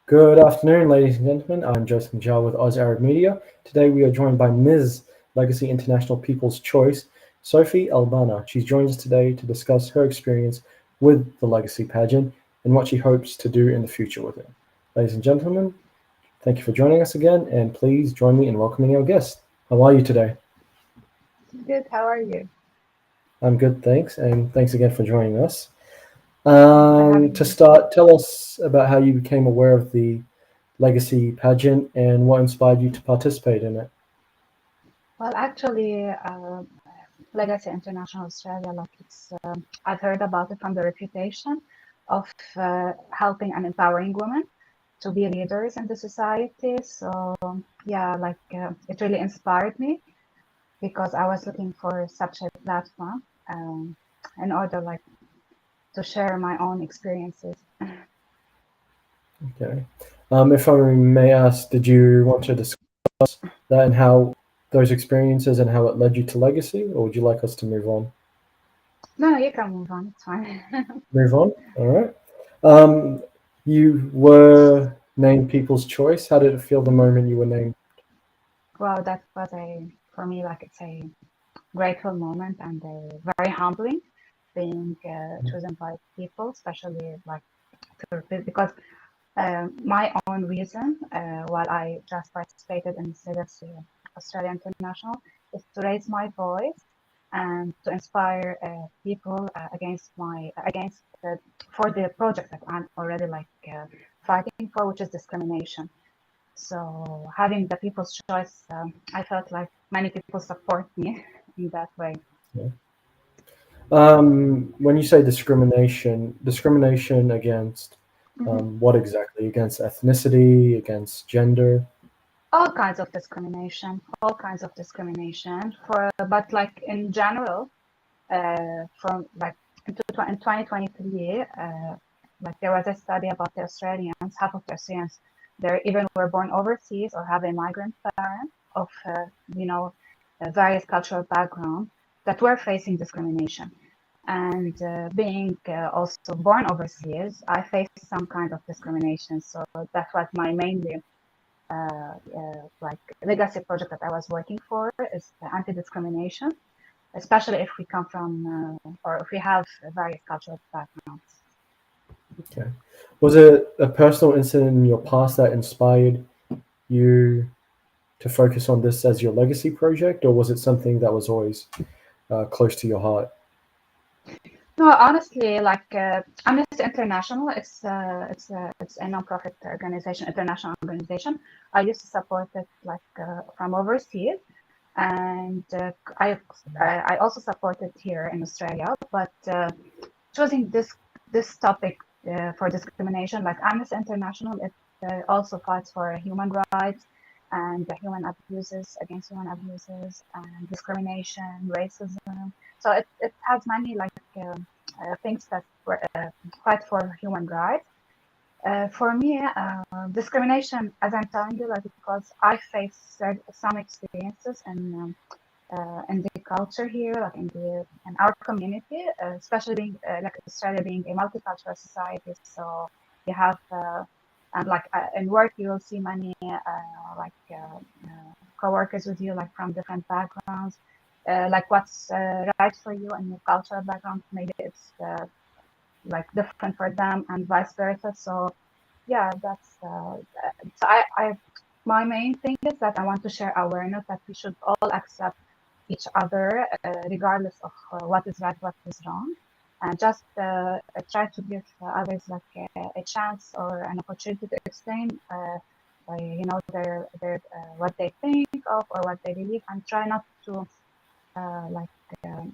Good afternoon, ladies and gentlemen. I'm Joseph Majal with Oz Arab Media. Today we are joined by Ms. Legacy International People's Choice, Sophie Albanna. She's joined us today to discuss her experience with the Legacy pageant and what she hopes to do in the future with it. Ladies and gentlemen, thank you for joining us again, and please join me in welcoming our guest. How are you today? Good, how are you? I'm good, thanks, and thanks again for joining us. Thanks for having To me. start, tell us about how you became aware of the Legacy pageant and what inspired you to participate in it. Well, actually, Legacy International Australia, I've heard about it from the reputation of helping and empowering women to be leaders in the society. So, yeah, it really inspired me because I was looking for such a platform in order, to share my own experiences. Okay. If I may ask, did you want to discuss that and how those experiences and how it led you to Legacy, or would you like us to move on? No, you can move on, it's fine. Move on. All right. Um, you were named People's Choice. How did it feel the Mhm. moment you were named? Well, that was for me, it's a grateful moment and very humbling being chosen by people, especially because my own reason while I just participated in Legacy Australia International is to raise my voice and to inspire people against for the project that I'm already fighting for, which is discrimination. So having the people's choice, I felt like many people support me in that way. Yeah. When you say discrimination against Mhm. what exactly? Against ethnicity, against gender? All kinds of discrimination for, but in general, from in 2023, there was a study about the Australians, half of the Australians, they even were born overseas or have a migrant parent of, various cultural background that were facing discrimination. And being also born overseas, I faced some kind of discrimination. So that was my mainly legacy project that I was working for is anti-discrimination, especially if we come from or if we have various cultural backgrounds. Okay. Was it a personal incident in your past that inspired you to focus on this as your legacy project, or was it something that was always close to your heart? No, honestly, Amnesty International, it's a non-profit organization, international organization. I used to support it from overseas, and I also support it here in Australia. But choosing this topic for discrimination, like Amnesty International, it also fights for human rights and the human abuses against human abuses and discrimination, racism. So it has many things that fight for human rights. For me, discrimination, as I'm telling you, because I faced some experiences in the culture here, in our community, especially being Australia being a multicultural society. So you have and in work you will see many co-workers with you from different backgrounds. What's right for you and your cultural background, maybe it's different for them and vice versa. So yeah, that's so I my main thing is that I want to share awareness that we should all accept each other, regardless of what is right, what is wrong, and just try to give others a chance or an opportunity to explain, what they think of or what they believe, and try not to uh, like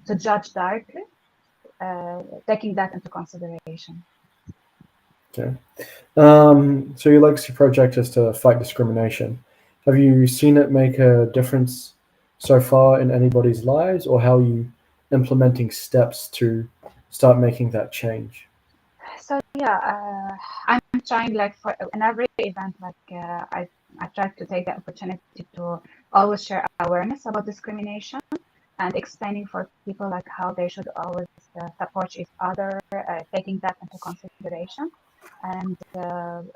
to judge directly, taking that into consideration. Okay. So your legacy project is to fight discrimination. Have you seen it make a difference so far in anybody's lives, or how are you implementing steps to start making that change? So yeah, I'm trying for in every event I try to take the opportunity to always share awareness about discrimination and explaining for people how they should always support each other, taking that into consideration. and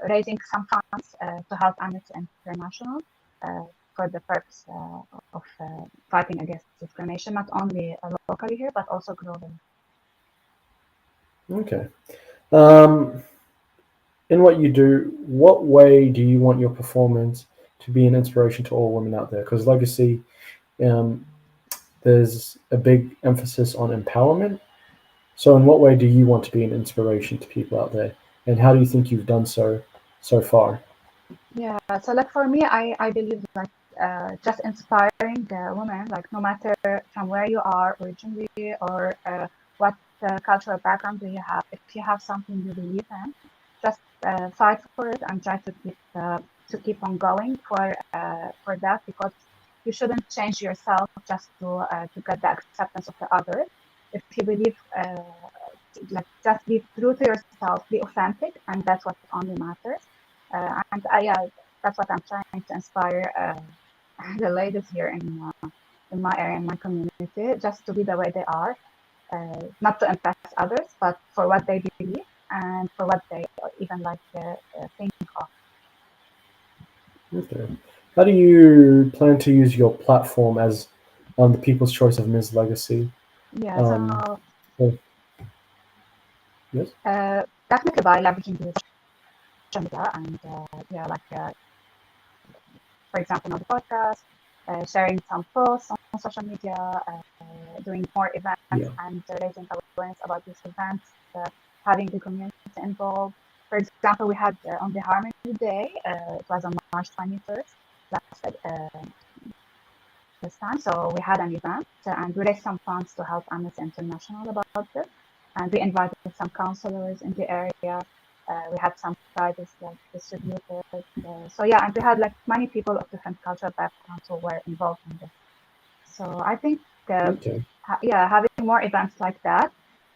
raising some funds to help Amnesty International for the purpose of fighting against discrimination, not only locally here, but also globally. Okay. Um, in what you do, what way do you want your performance to be an inspiration to all women out there? Because Legacy, um, there's a big emphasis on empowerment. So, in what way do you want to be an inspiration to people out there, and how do you think you've done so far? Yeah, so like for me, I believe like just inspiring women, like no matter from where you are originally or what cultural background do you have, if you have something you believe in, just fight for it and try to keep on going for that, because you shouldn't change yourself just to get the acceptance of the others. If you believe, like just be true to yourself, be authentic, and that's what only matters. And yeah, that's what I'm trying to inspire the ladies here in my area, in my community, just to be the way they are, not to impress others, but for what they believe and for what they even like think of. Okay. How do you plan to use your platform as the People's Choice of Ms. Legacy? Yeah, so Um, so, yes. definitely by leveraging the social media and yeah, like for example, on the podcast, sharing some posts on social media, doing more events Yeah. and raising awareness about these events, having the community involved. For example, we had on the Harmony Day, it was on March 21st last this time. So we had an event and we raised some funds to help Amnesty International about this. And we invited some counselors in the area. We had some prizes like distributed. So yeah, and we had like many people of different cultural backgrounds who were involved in this. So I think, Okay. yeah, having more events like that,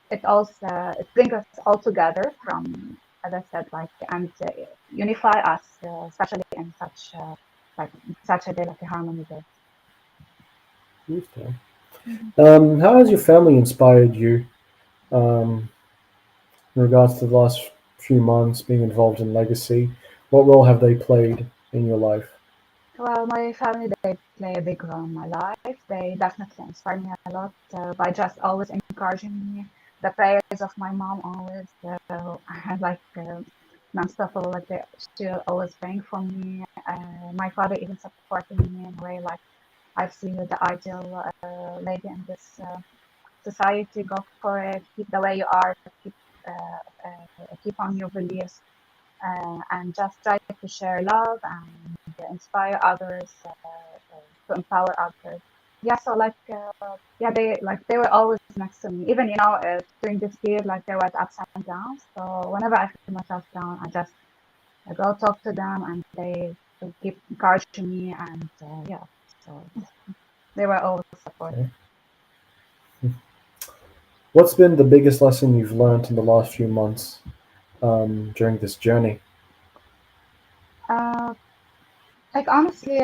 it also it brings us all together from, as I said, like and unify us, especially in like such a day like a Harmony Day. Okay. Mhm. How has your family inspired you um, in regards to the last few months being involved in Legacy? What role have they played in your life? Well, my family, they play a big role in my life. They definitely inspire me a lot by just always encouraging me. The prayers of my mom always, I like non-stop, like she always praying for me. My father even supporting me in a way like I've seen you the ideal lady in this society. Go for it. Keep the way you are. Keep on your beliefs and just try to share love and inspire others, to empower others. Yeah, so like yeah, they were always next to me. Even during this period, like there was ups and downs. So whenever I feel myself down, I go talk to them, and they keep encouraging me, and yeah, so they were always supportive. Okay. What's been the biggest lesson you've learned in the last few months during this journey? Uh, like honestly,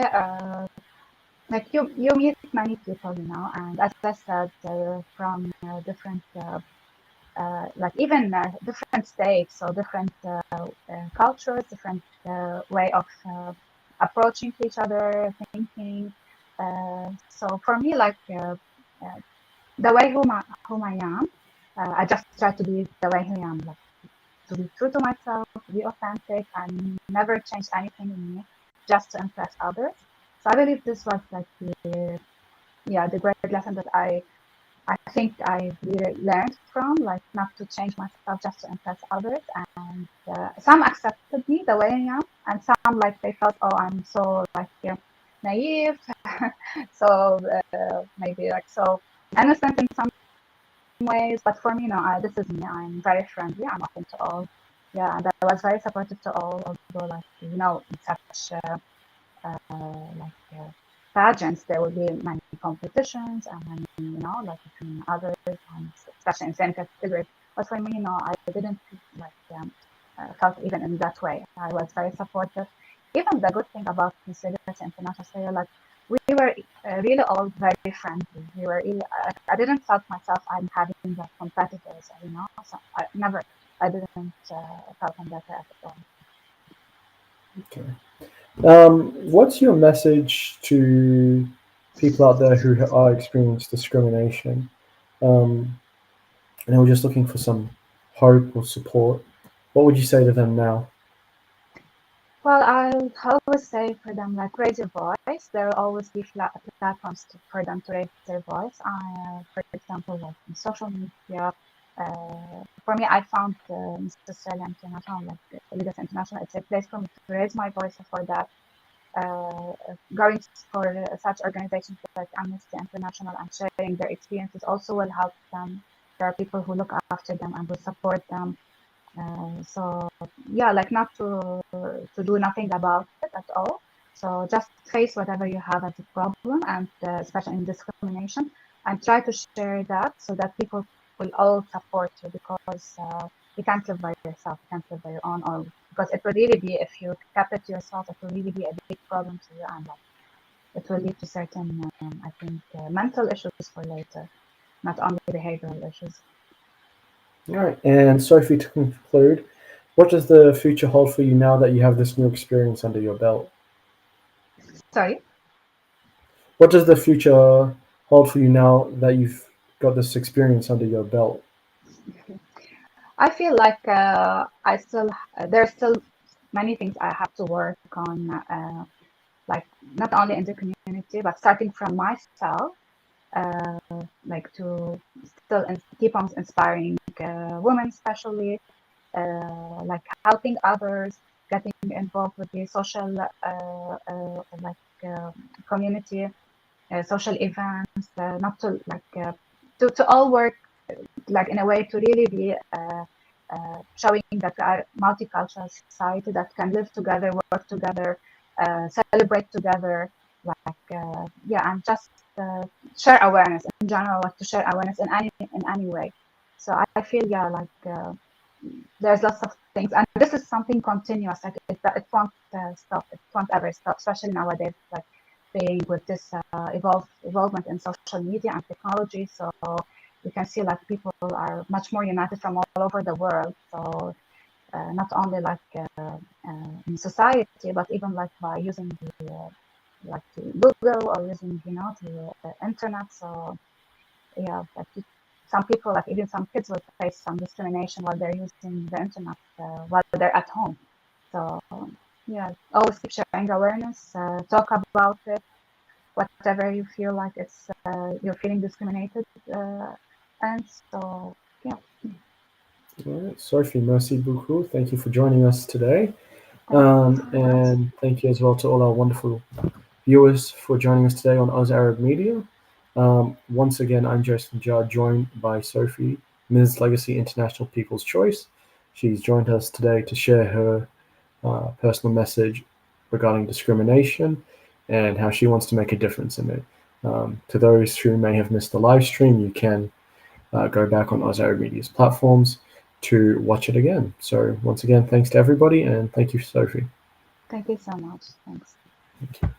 like you meet many people, and as I said, from different like even different states, so different cultures, different way of approaching to each other, thinking. So for me, like the way whom I am, I just try to be the way I am, like to be true to myself, to be authentic, and never change anything in me just to impress others. So I believe this was like the great lesson that I think I really learned from, like not to change myself just to impress others. And some accepted me the way I am, and some like they felt, oh, I'm so like naive, so maybe like so innocent in some ways. But for me, no, this is me. I'm very friendly. I'm open to all. Yeah, and I was very supportive to all, although like in such like pageants, there will be many competitions and many, like between others, and especially in same categories. But for me, I didn't like felt even in that way. I was very supportive. Even the good thing about Miss Legacy International Fair, like we were really all very friendly. We were really, I didn't felt myself I'm having like competitors, so I never. I didn't felt on that at all. Okay. What's your message to people out there who are experiencing discrimination, um, and who are just looking for some hope or support? What would you say to them now? Well, I'll always say for them, like, raise your voice. There will always be platforms for them to raise their voice. For example, like in social media. For me, I found Mr. International, like Leaders International, it's a place for me to raise my voice for that. Going for such organizations like Amnesty International and sharing their experiences also will help them. There are people who look after them and will support them. So yeah, like not to do nothing about it at all. So just face whatever you have as a problem, and especially in discrimination, and try to share that so that people will all support you, because you can't live by yourself, you can't live by your own, or because it will really be, if you kept it to yourself, it will really be a big problem to you, and like, it will lead to certain, I think, mental issues for later, not only behavioral issues. All right. And Sophie, to conclude, what does the future hold for you now that you have this new experience under your belt? Sorry. What does the future hold for you now that you've got this experience under your belt? I feel like there's still many things I have to work on, like not only in the community, but starting from myself, uh, like to still keep on inspiring women, especially, like helping others, getting involved with the social, like community, social events, not to like to all work like in a way to really be showing that we are multicultural society that can live together, work together, celebrate together, like yeah, and just share awareness in general, like to share awareness in any way. So I feel, yeah, like there's lots of things, and this is something continuous. Like it won't stop. It won't ever stop, especially nowadays. Like being with this evolvement in social media and technology. So you can see like people are much more united from all over the world. So not only like in society, but even like by using the like the Google, or using the internet. So yeah, like some people, like even some kids, will face some discrimination while they're using the internet while they're at home. So yeah, always keep sharing awareness, talk about it, whatever you feel like it's you're feeling discriminated, and so yeah. All right, Sophie, merci beaucoup. Thank you for joining us today. Thank you so much. And thank you as well to all our wonderful viewers for joining us today on Oz Arab Media. Once again, I'm Jason Jar, joined by Sophie, Ms. Legacy International People's Choice. She's joined us today to share her personal message regarding discrimination and how she wants to make a difference in it. To those who may have missed the live stream, you can go back on Oz Arab Media's platforms to watch it again. So once again, thanks to everybody, and thank you, Sophie. Thank you so much. Thanks. Thank you.